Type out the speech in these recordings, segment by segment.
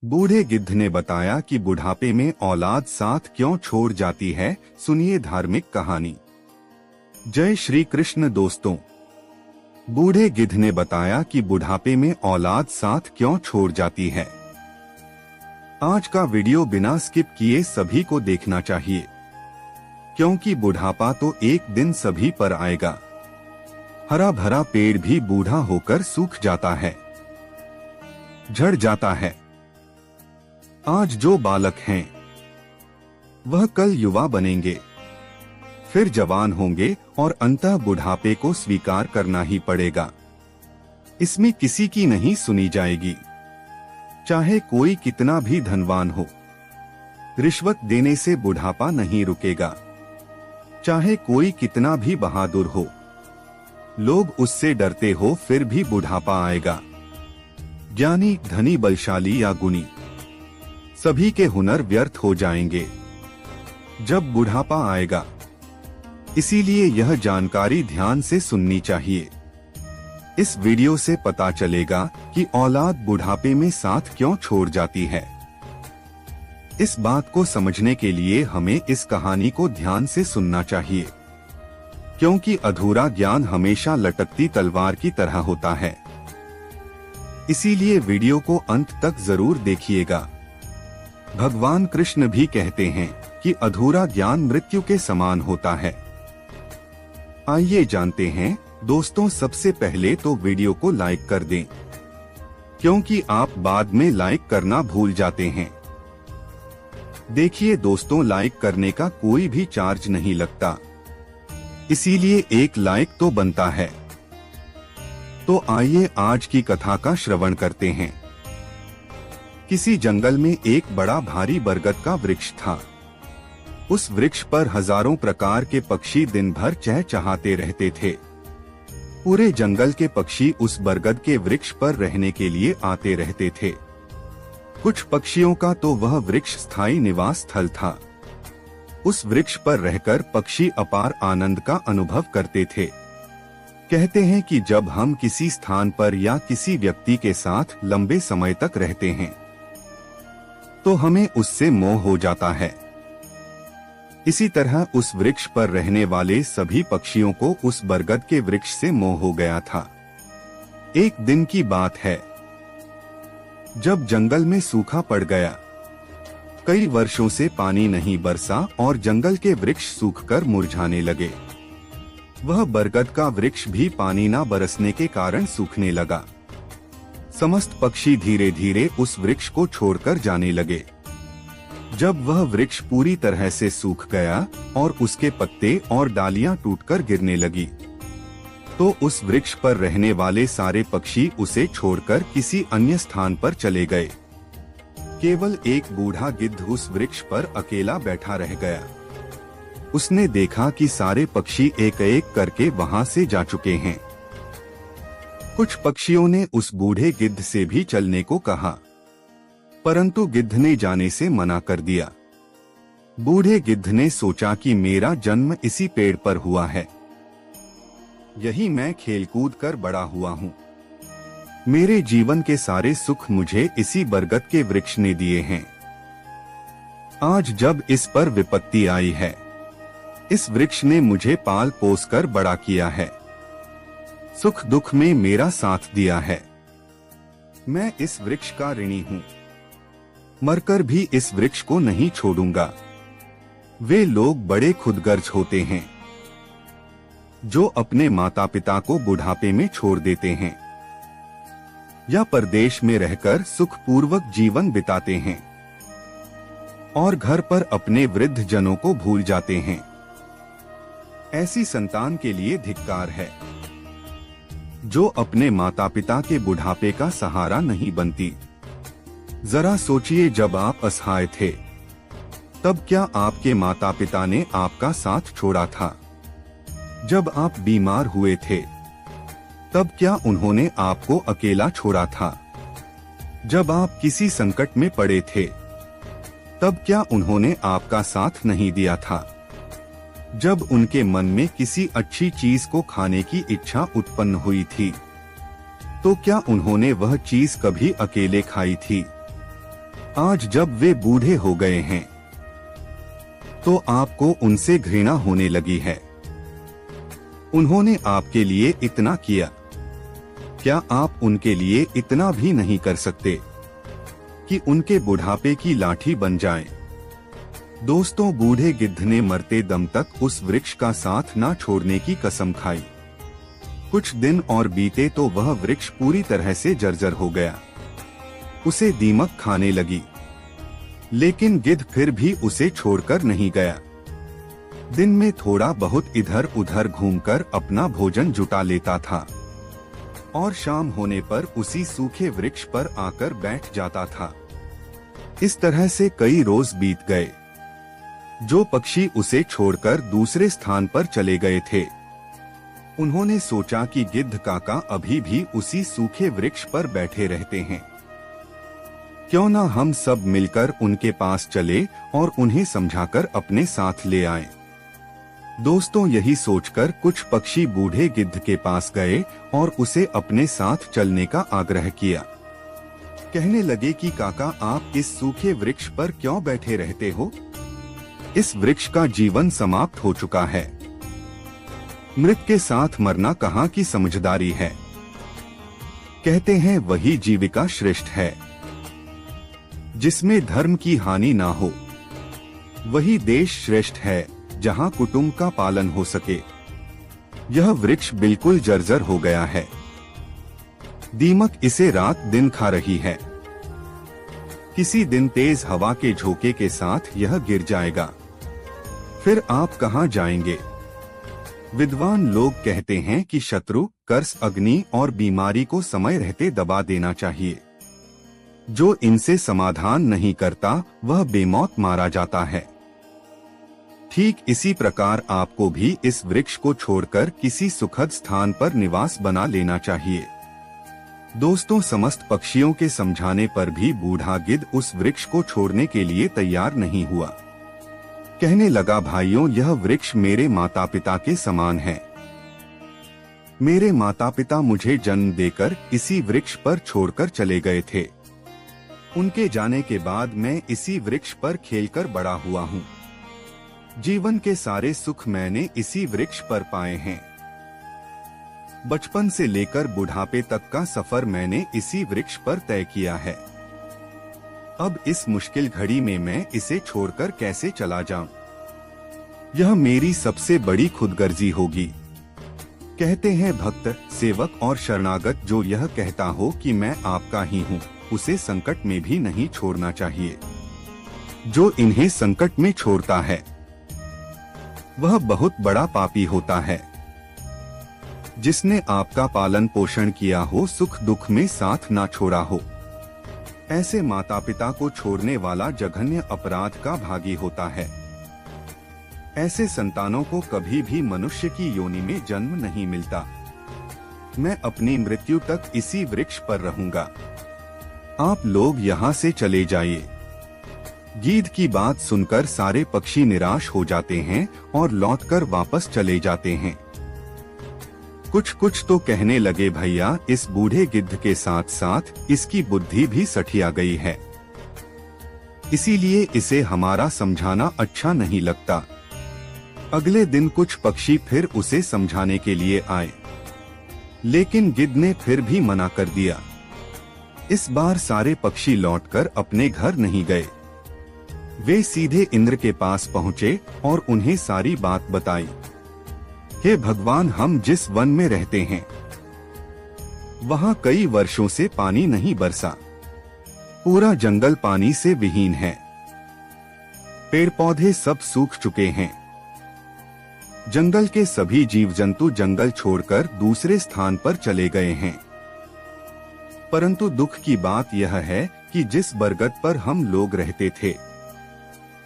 बूढ़े गिद्ध ने बताया कि बुढ़ापे में औलाद साथ क्यों छोड़ जाती है। सुनिए धार्मिक कहानी। जय श्री कृष्ण दोस्तों। बूढ़े गिद्ध ने बताया कि बुढ़ापे में औलाद साथ क्यों छोड़ जाती है। आज का वीडियो बिना स्किप किए सभी को देखना चाहिए, क्योंकि बुढ़ापा तो एक दिन सभी पर आएगा। हरा भरा पेड़ भी बूढ़ा होकर सूख जाता है, झड़ जाता है। आज जो बालक हैं वह कल युवा बनेंगे, फिर जवान होंगे और अंततः बुढ़ापे को स्वीकार करना ही पड़ेगा। इसमें किसी की नहीं सुनी जाएगी, चाहे कोई कितना भी धनवान हो। रिश्वत देने से बुढ़ापा नहीं रुकेगा, चाहे कोई कितना भी बहादुर हो। लोग उससे डरते हो फिर भी बुढ़ापा आएगा। ज्ञानी, धनी, बलशाली या गुणी, सभी के हुनर व्यर्थ हो जाएंगे जब बुढ़ापा आएगा। इसीलिए यह जानकारी ध्यान से सुननी चाहिए। इस वीडियो से पता चलेगा कि औलाद बुढ़ापे में साथ क्यों छोड़ जाती है। इस बात को समझने के लिए हमें इस कहानी को ध्यान से सुनना चाहिए, क्योंकि अधूरा ज्ञान हमेशा लटकती तलवार की तरह होता है। इसीलिए वीडियो को अंत तक जरूर देखिएगा। भगवान कृष्ण भी कहते हैं कि अधूरा ज्ञान मृत्यु के समान होता है। आइए जानते हैं दोस्तों। सबसे पहले तो वीडियो को लाइक कर दें, क्योंकि आप बाद में लाइक करना भूल जाते हैं। देखिए दोस्तों, लाइक करने का कोई भी चार्ज नहीं लगता, इसीलिए एक लाइक तो बनता है। तो आइए आज की कथा का श्रवण करते हैं। किसी जंगल में एक बड़ा भारी बरगद का वृक्ष था। उस वृक्ष पर हजारों प्रकार के पक्षी दिन भर चहचहाते रहते थे। पूरे जंगल के पक्षी उस बरगद के वृक्ष पर रहने के लिए आते रहते थे। कुछ पक्षियों का तो वह वृक्ष स्थायी निवास स्थल था। उस वृक्ष पर रहकर पक्षी अपार आनंद का अनुभव करते थे। कहते हैं कि जब हम किसी स्थान पर या किसी व्यक्ति के साथ लंबे समय तक रहते हैं तो हमें उससे मोह हो जाता है। इसी तरह उस वृक्ष पर रहने वाले सभी पक्षियों को उस बरगद के वृक्ष से मोह हो गया था। एक दिन की बात है, जब जंगल में सूखा पड़ गया। कई वर्षों से पानी नहीं बरसा और जंगल के वृक्ष सूखकर मुरझाने लगे। वह बरगद का वृक्ष भी पानी न बरसने के कारण सूखने लगा। समस्त पक्षी धीरे धीरे उस वृक्ष को छोड़कर जाने लगे। जब वह वृक्ष पूरी तरह से सूख गया और उसके पत्ते और डालियां टूटकर गिरने लगी, तो उस वृक्ष पर रहने वाले सारे पक्षी उसे छोड़कर किसी अन्य स्थान पर चले गए। केवल एक बूढ़ा गिद्ध उस वृक्ष पर अकेला बैठा रह गया। उसने देखा कि सारे पक्षी एक एक करके वहां से जा चुके हैं। कुछ पक्षियों ने उस बूढ़े गिद्ध से भी चलने को कहा, परंतु गिद्ध ने जाने से मना कर दिया। बूढ़े गिद्ध ने सोचा कि मेरा जन्म इसी पेड़ पर हुआ है, यही मैं खेलकूद कर बड़ा हुआ हूँ। मेरे जीवन के सारे सुख मुझे इसी बरगद के वृक्ष ने दिए हैं। आज जब इस पर विपत्ति आई है, इस वृक्ष ने मुझे पाल पोस कर बड़ा किया है, सुख दुख में मेरा साथ दिया है। मैं इस वृक्ष का ऋणी हूँ, मरकर भी इस वृक्ष को नहीं छोड़ूंगा। वे लोग बड़े खुदगर्ज होते हैं जो अपने माता पिता को बुढ़ापे में छोड़ देते हैं या परदेश में रहकर सुखपूर्वक जीवन बिताते हैं और घर पर अपने वृद्ध जनों को भूल जाते हैं। ऐसी संतान के लिए धिक्कार है जो अपने माता पिता के बुढ़ापे का सहारा नहीं बनती। जरा सोचिए, जब आप असहाय थे तब क्या आपके माता पिता ने आपका साथ छोड़ा था? जब आप बीमार हुए थे तब क्या उन्होंने आपको अकेला छोड़ा था? जब आप किसी संकट में पड़े थे तब क्या उन्होंने आपका साथ नहीं दिया था? जब उनके मन में किसी अच्छी चीज को खाने की इच्छा उत्पन्न हुई थी तो क्या उन्होंने वह चीज कभी अकेले खाई थी? आज जब वे बूढ़े हो गए हैं तो आपको उनसे घृणा होने लगी है। उन्होंने आपके लिए इतना किया, क्या आप उनके लिए इतना भी नहीं कर सकते कि उनके बुढ़ापे की लाठी बन जाएं? दोस्तों, बूढ़े गिद्ध ने मरते दम तक उस वृक्ष का साथ ना छोड़ने की कसम खाई। कुछ दिन और बीते तो वह वृक्ष पूरी तरह से जर्जर हो गया। उसे दीमक खाने लगी, लेकिन गिद्ध फिर भी उसे छोड़कर नहीं गया। दिन में थोड़ा बहुत इधर उधर घूमकर अपना भोजन जुटा लेता था और शाम होने पर उसी सूखे वृक्ष पर आकर बैठ जाता था। इस तरह से कई रोज बीत गए। जो पक्षी उसे छोड़कर दूसरे स्थान पर चले गए थे, उन्होंने सोचा कि गिद्ध काका अभी भी उसी सूखे वृक्ष पर बैठे रहते हैं, क्यों ना हम सब मिलकर उनके पास चले और उन्हें समझाकर अपने साथ ले आएं। दोस्तों, यही सोचकर कुछ पक्षी बूढ़े गिद्ध के पास गए और उसे अपने साथ चलने का आग्रह किया। कहने लगे कि काका, आप इस सूखे वृक्ष पर क्यों बैठे रहते हो? इस वृक्ष का जीवन समाप्त हो चुका है। मृत के साथ मरना कहाँ की समझदारी है। कहते हैं वही जीविका श्रेष्ठ है, जिसमें धर्म की हानि ना हो। वही देश श्रेष्ठ है, जहाँ कुटुंब का पालन हो सके। यह वृक्ष बिल्कुल जर्जर हो गया है। दीमक इसे रात दिन खा रही है। किसी दिन तेज हवा के झोंके के साथ यह गिर जाएगा। फिर आप कहाँ जाएंगे? विद्वान लोग कहते हैं कि शत्रु, कर्स, अग्नि और बीमारी को समय रहते दबा देना चाहिए। जो इनसे समाधान नहीं करता वह बेमौत मारा जाता है। ठीक इसी प्रकार आपको भी इस वृक्ष को छोड़कर किसी सुखद स्थान पर निवास बना लेना चाहिए। दोस्तों, समस्त पक्षियों के समझाने पर भी बूढ़ा गिद्ध उस वृक्ष को छोड़ने के लिए तैयार नहीं हुआ। कहने लगा, भाइयों, यह वृक्ष मेरे माता पिता के समान है। मेरे माता पिता मुझे जन्म देकर इसी वृक्ष पर छोड़कर चले गए थे। उनके जाने के बाद मैं इसी वृक्ष पर खेलकर बड़ा हुआ हूँ। जीवन के सारे सुख मैंने इसी वृक्ष पर पाए हैं। बचपन से लेकर बुढ़ापे तक का सफर मैंने इसी वृक्ष पर तय किया है। अब इस मुश्किल घड़ी में मैं इसे छोड़कर कैसे चला जाऊं? यह मेरी सबसे बड़ी खुदगर्जी होगी। कहते हैं भक्त, सेवक और शरणागत जो यह कहता हो कि मैं आपका ही हूँ, उसे संकट में भी नहीं छोड़ना चाहिए। जो इन्हें संकट में छोड़ता है वह बहुत बड़ा पापी होता है। जिसने आपका पालन पोषण किया हो, सुख दुख में साथ ना छोड़ा हो, ऐसे माता पिता को छोड़ने वाला जघन्य अपराध का भागी होता है। ऐसे संतानों को कभी भी मनुष्य की योनि में जन्म नहीं मिलता। मैं अपनी मृत्यु तक इसी वृक्ष पर रहूंगा। आप लोग यहाँ से चले जाइए। गिद्ध की बात सुनकर सारे पक्षी निराश हो जाते हैं और लौटकर वापस चले जाते हैं। कुछ तो कहने लगे, भैया, इस बूढ़े गिद्ध के साथ साथ इसकी बुद्धि भी सठिया गई है, इसीलिए इसे हमारा समझाना अच्छा नहीं लगता। अगले दिन कुछ पक्षी फिर उसे समझाने के लिए आए, लेकिन गिद्ध ने फिर भी मना कर दिया। इस बार सारे पक्षी लौटकर अपने घर नहीं गए। वे सीधे इंद्र के पास पहुँचे और उन्हें सारी बात बताई। हे भगवान, हम जिस वन में रहते हैं वहाँ कई वर्षों से पानी नहीं बरसा। पूरा जंगल पानी से विहीन है। पेड़ पौधे सब सूख चुके हैं। जंगल के सभी जीव जंतु जंगल छोड़कर दूसरे स्थान पर चले गए हैं। परंतु दुख की बात यह है कि जिस बरगद पर हम लोग रहते थे,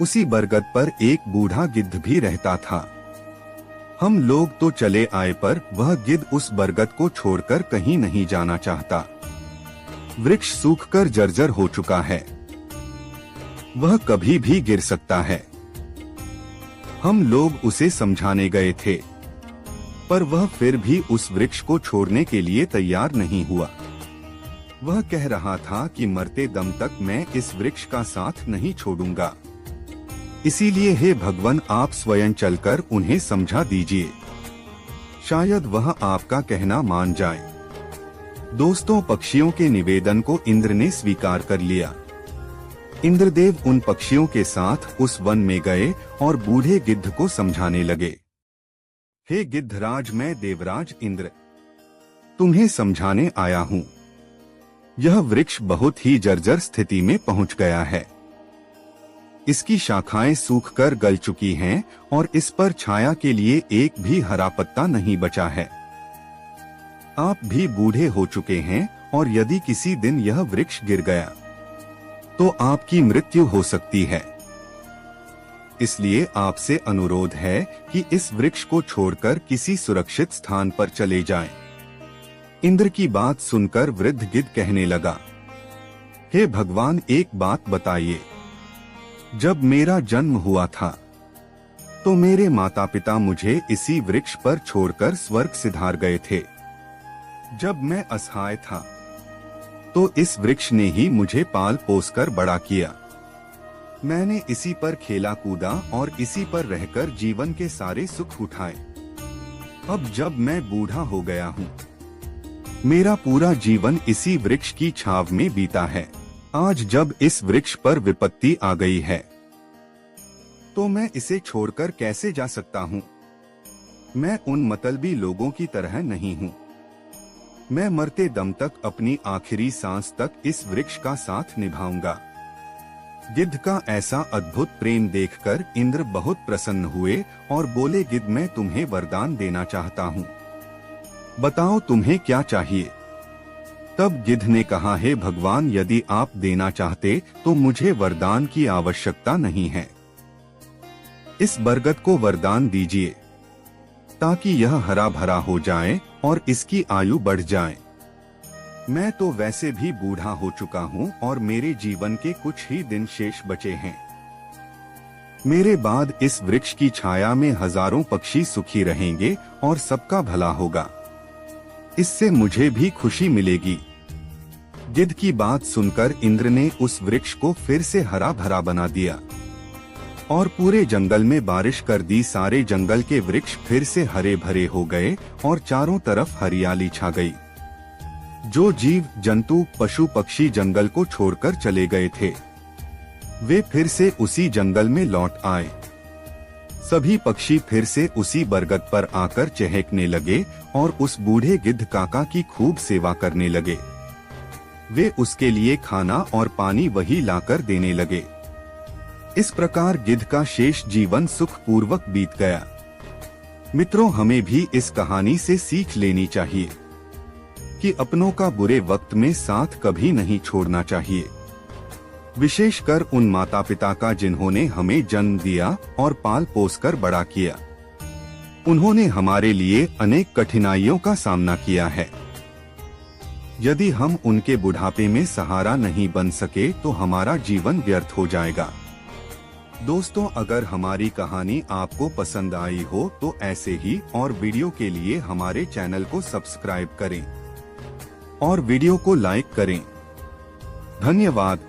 उसी बरगद पर एक बूढ़ा गिद्ध भी रहता था। हम लोग तो चले आए, पर वह गिद्ध उस बरगद को छोड़कर कहीं नहीं जाना चाहता। वृक्ष सूखकर जर्जर हो चुका है। वह कभी भी गिर सकता है। हम लोग उसे समझाने गए थे, पर वह फिर भी उस वृक्ष को छोड़ने के लिए तैयार नहीं हुआ। वह कह रहा था कि मरते दम तक मैं इस वृक्ष का साथ नहीं छोड़ूंगा। इसीलिए हे भगवान, आप स्वयं चलकर उन्हें समझा दीजिए, शायद वह आपका कहना मान जाए। दोस्तों, पक्षियों के निवेदन को इंद्र ने स्वीकार कर लिया। इंद्रदेव उन पक्षियों के साथ उस वन में गए और बूढ़े गिद्ध को समझाने लगे। हे गिद्धराज, मैं देवराज इंद्र तुम्हें समझाने आया हूँ। यह वृक्ष बहुत ही जर्जर स्थिति में पहुँच गया है। इसकी शाखाएं सूखकर गल चुकी हैं और इस पर छाया के लिए एक भी हरा पत्ता नहीं बचा है। आप भी बूढ़े हो चुके हैं और यदि किसी दिन यह वृक्ष गिर गया तो आपकी मृत्यु हो सकती है। इसलिए आपसे अनुरोध है कि इस वृक्ष को छोड़कर किसी सुरक्षित स्थान पर चले जाएं। इंद्र की बात सुनकर वृद्ध गिद्ध कहने लगा, हे भगवान, एक बात बताइए। जब मेरा जन्म हुआ था तो मेरे माता पिता मुझे इसी वृक्ष पर छोड़कर स्वर्ग सिधार गए थे। जब मैं असहाय था तो इस वृक्ष ने ही मुझे पाल पोसकर बड़ा किया। मैंने इसी पर खेला कूदा और इसी पर रहकर जीवन के सारे सुख उठाए। अब जब मैं बूढ़ा हो गया हूँ, मेरा पूरा जीवन इसी वृक्ष की छाव में बीता है। आज जब इस वृक्ष पर विपत्ति आ गई है तो मैं इसे छोड़कर कैसे जा सकता हूँ? मैं उन मतलबी लोगों की तरह नहीं हूँ। मैं मरते दम तक अपनी आखिरी सांस तक इस वृक्ष का साथ निभाऊंगा। गिद्ध का ऐसा अद्भुत प्रेम देखकर इंद्र बहुत प्रसन्न हुए और बोले, गिद्ध, मैं तुम्हें वरदान देना चाहता हूँ, बताओ तुम्हें क्या चाहिए? तब गिद्ध ने कहा, हे भगवान, यदि आप देना चाहते तो मुझे वरदान की आवश्यकता नहीं है। इस बरगद को वरदान दीजिए ताकि यह हरा भरा हो जाए और इसकी आयु बढ़ जाए। मैं तो वैसे भी बूढ़ा हो चुका हूँ और मेरे जीवन के कुछ ही दिन शेष बचे हैं। मेरे बाद इस वृक्ष की छाया में हजारों पक्षी सुखी रहेंगे और सबका भला होगा। इससे मुझे भी खुशी मिलेगी। गिद्ध की बात सुनकर इंद्र ने उस वृक्ष को फिर से हरा भरा बना दिया और पूरे जंगल में बारिश कर दी। सारे जंगल के वृक्ष फिर से हरे भरे हो गए और चारों तरफ हरियाली छा गई। जो जीव जंतु पशु पक्षी जंगल को छोड़कर चले गए थे वे फिर से उसी जंगल में लौट आए। सभी पक्षी फिर से उसी बरगद पर आकर चहकने लगे और उस बूढ़े गिद्ध काका की खूब सेवा करने लगे। वे उसके लिए खाना और पानी वही लाकर देने लगे। इस प्रकार गिद्ध का शेष जीवन सुख पूर्वक बीत गया। मित्रों, हमें भी इस कहानी से सीख लेनी चाहिए कि अपनों का बुरे वक्त में साथ कभी नहीं छोड़ना चाहिए, विशेषकर उन माता पिता का जिन्होंने हमें जन्म दिया और पाल पोस कर बड़ा किया। उन्होंने हमारे लिए अनेक कठिनाइयों का सामना किया है। यदि हम उनके बुढ़ापे में सहारा नहीं बन सके तो हमारा जीवन व्यर्थ हो जाएगा। दोस्तों, अगर हमारी कहानी आपको पसंद आई हो तो ऐसे ही और वीडियो के लिए हमारे चैनल को सब्सक्राइब करें और वीडियो को लाइक करें। धन्यवाद।